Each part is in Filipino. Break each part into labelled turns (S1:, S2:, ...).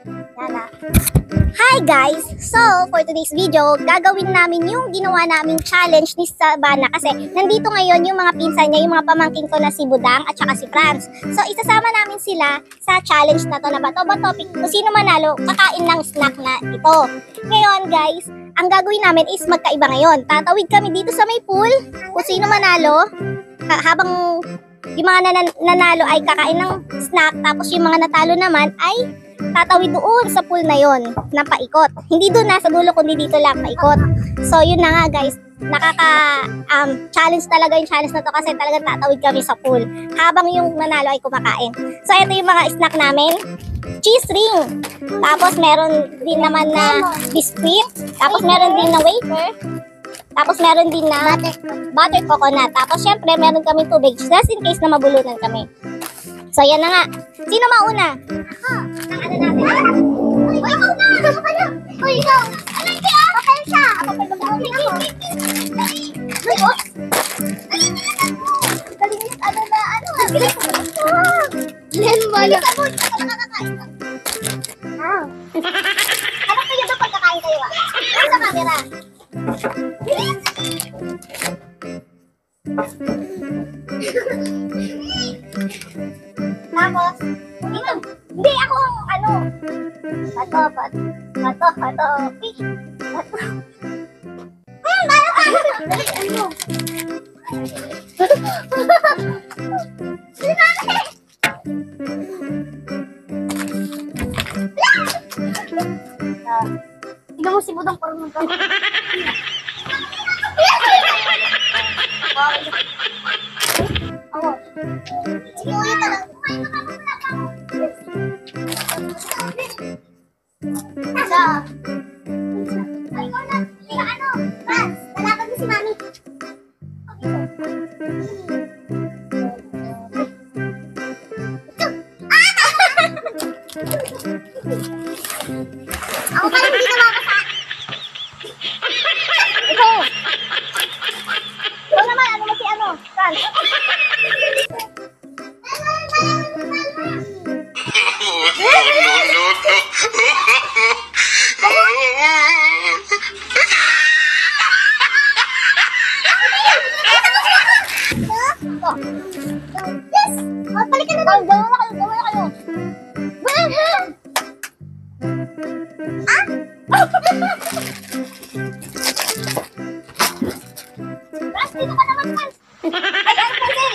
S1: Yana. Hi guys! So, for today's video, gagawin namin yung ginawa naming challenge ni Savannah kasi nandito ngayon yung mga pinsan niya, yung mga pamangking ko na si Budang at saka si Franz. So, isasama namin sila sa challenge na to na bato ba topic kung sino manalo, kakain ng snack na ito. Ngayon guys, ang gagawin namin is magkaiba ngayon. Tatawid kami dito sa may pool kung sino manalo, habang yung mga nanalo ay kakain ng snack, tapos yung mga natalo naman ay tatawid doon sa pool na yon ng paikot. Hindi doon nasa dulo kundi dito lang paikot. So yun na nga guys, challenge talaga yung challenge na to kasi talagang tatawid kami sa pool habang yung manalo ay kumakain. So ito yung mga snack namin. Cheese ring. Tapos meron din naman na biscuit. Tapos meron din na wafer. Tapos meron din na butter coconut. Tapos syempre meron kami tubig just in case na mabulunan kami. So yan na nga. Sino mauna? Ako. Ang ano natin? Uy, ikaw na! Ako pala! Uy, ikaw! Ano yung siya? Papel siya! Papel ba ako? Uy, oh! Galing niya ano na ano? Galing ko ba ito? Galing mo na. Galing mo. Ito na kakakain ka. Ano kayo ba pagkakain kayo ah? Ano sa camera? Tapos, dito, hindi ako ang ano, bato, fish, bato. Dali, ano? Tignan mo si Budang parang magkakaroon. Sige, ulit na lang. Ay, ikaw na. Ika ano? Franz, lalaban mo si Mami. Ako pa hindi na makasa. Ikaw. Ikaw naman, ano mo si ano? Franz. Yes! Balik ka na doon! Gawa na kayo! Ah? Franz, dito ka naman, Franz! Ay, ano kasi?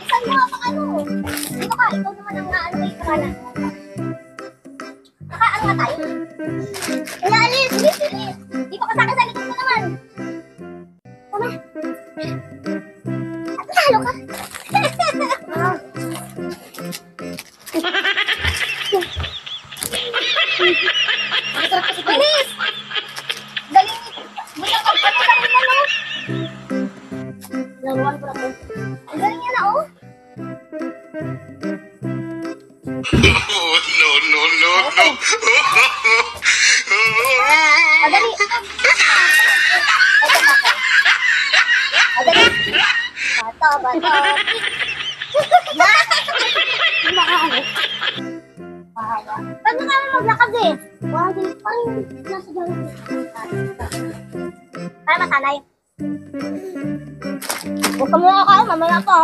S1: Isan mo nga pang ano? Dito ka, ikaw naman ang ano kayo kanan. Naka-ano nga tayo? Wala, alis! Bilis! Dito ka sa akin, sa likod ko naman! Tama! At talo ka! Bilis! Galing! Buta ka pa na lang ano? Laruan ko na po. Ang galing niya na oh! No. Madali! Bato. Ba't mo naman maglakad eh? Wala din pa yung nasa dyan. Para masanay. Huwag ka muna ako, mamaya ko.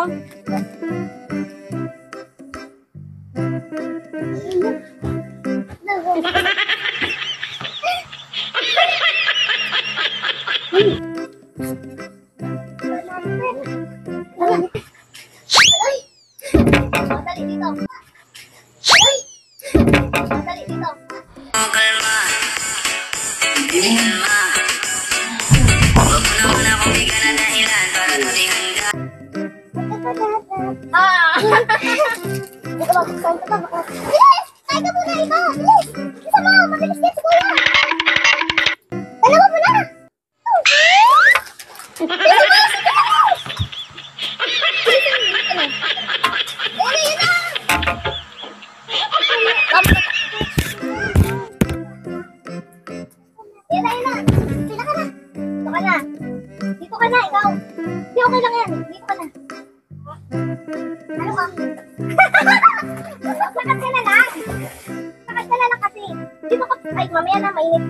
S1: Dali dito. Dali dito.
S2: Kalma. Kalma. Huwag mo naman akong bigyan na dahilan para tuloy handa.
S1: Hindi ka mabuksan ka ba? Bilis! Kain ka muna ikaw! Bilis! Isa mo! Mabilis ka si Kuya! Dalawa mo na! Yan na. Sila ka na. Dito ka na, ikaw. Hindi, okay lang yan. Dito ka na. Ano ka? Lakas ka na lang. Lakas ka na lang kasi. Dito ka, ay mamaya na, mainit.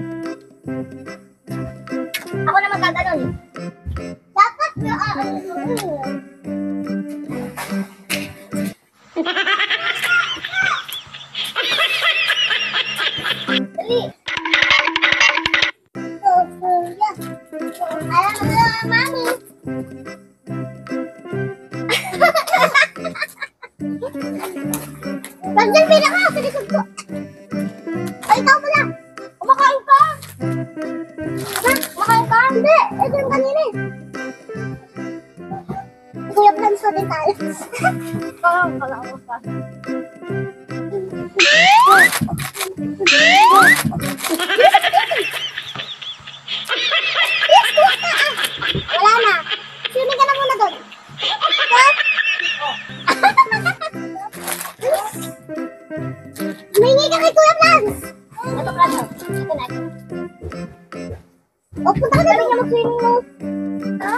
S1: Ako na magkaganon. Dapat na, dali. Alam mo na, mami. Nandiyan pinaka sa likod ko. Ay, ikaw pala. Kumakain ka. Ha? Kumakain ka? Hindi. Ito yung kanina eh. Kuya plans natin tayo. Kala ko pa. Wala na. Swimming ka na muna doon. Humingi ka kay Kuya Plans. Ito Plans. Ito na. O, punta ka na rin niya mag-swimming mo. Ha?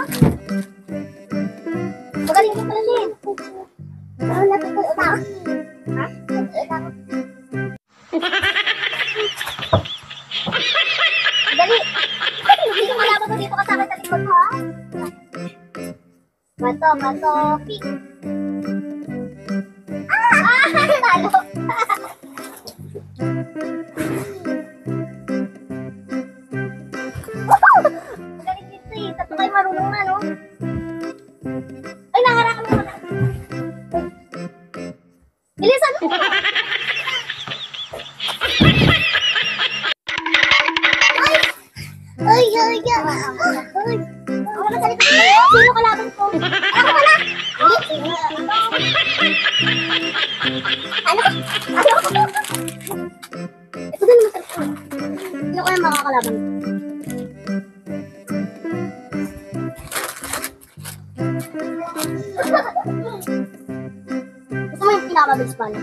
S1: Magaling ka pala siya. Parang natutuyo ka. Ha? Natutuyo ka. Dali. Dito malaban ko dito ka sa akin sa likod mo, ha? Bato, pink. Talo. Magaling dito eh. Tatlo kayo marunong na, no? Ay, naharangan mo na. Bilisan mo. Ay. Ako na salita. Sino kalaban ko? Ako pala. Ano? Ito din naman salita. Sino kaya makakalaban? Gusto mo yung pinakamabilis pa na?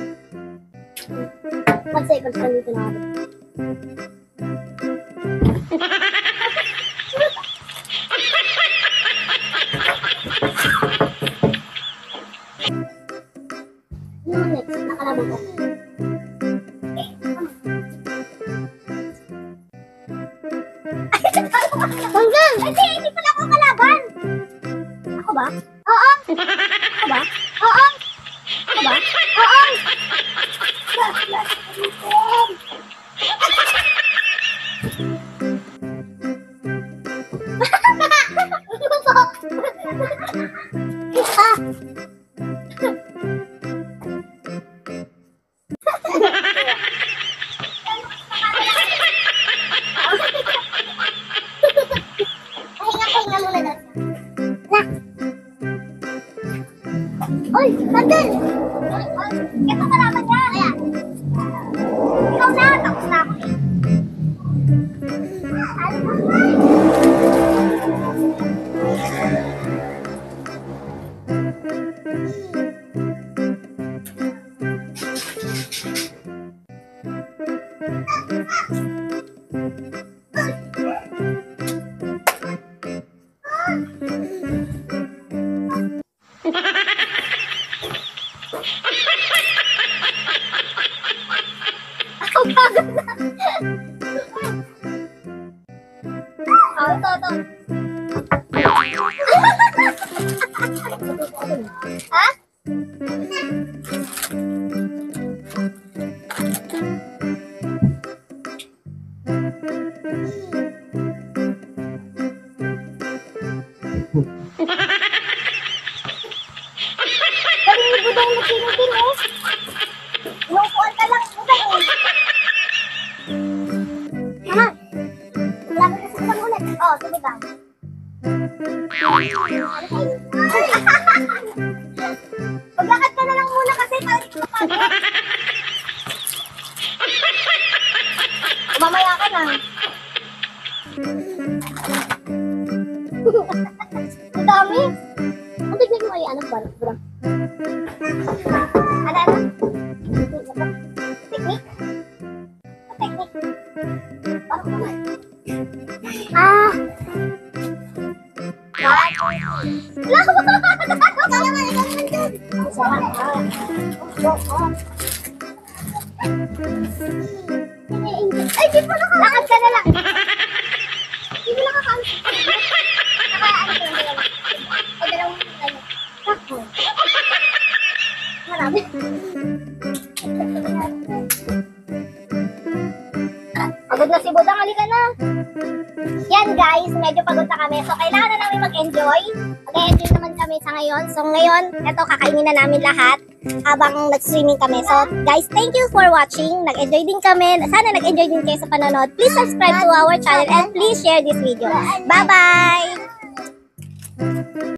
S1: 1 seconds lang yung pinakamabilis. Ano next? Nakalaban ko. Hanggang! Hindi pala ako kalaban! Ako ba? Oo! Ako ba? Oo! Ako ba? Oo! Pahinga muna doon. Oy, nandun! Ito kalaban niya. Ayan. Ikaw na, tapos na ako eh. Ang bagal na. Ito. Ha? Galing mo ba yung nagsinutin eh? Inuupuan ka lang. Uday eh. Naman. Lagi ka sa ulit. Oo, tumigang. Maglakad ka na lang muna kasi parang ito pa. Mamaya ka na. Ang dami. Ang tignan mo ay anak ba? Ano? Technique? Technique? Parang naman. Ikaw naman dun. Sarap. Ay, di pa naka... Lakad ka na lang. Di mo nakaka-ano. Naka-ano ko lang dalawa. Ay, dalawang ano. Tako. Marami. Pagod na si Budang, halika na. Yan guys, medyo pagod na kami. So, kailangan na namin mag-enjoy. Mag-enjoy naman kami sa ngayon. So, ngayon, eto, kakainin na namin lahat habang nag-streaming kami. So, guys, thank you for watching. Nag-enjoy din kami. Sana nag-enjoy din kayo sa panonood. Please subscribe to our channel and please share this video. Bye-bye!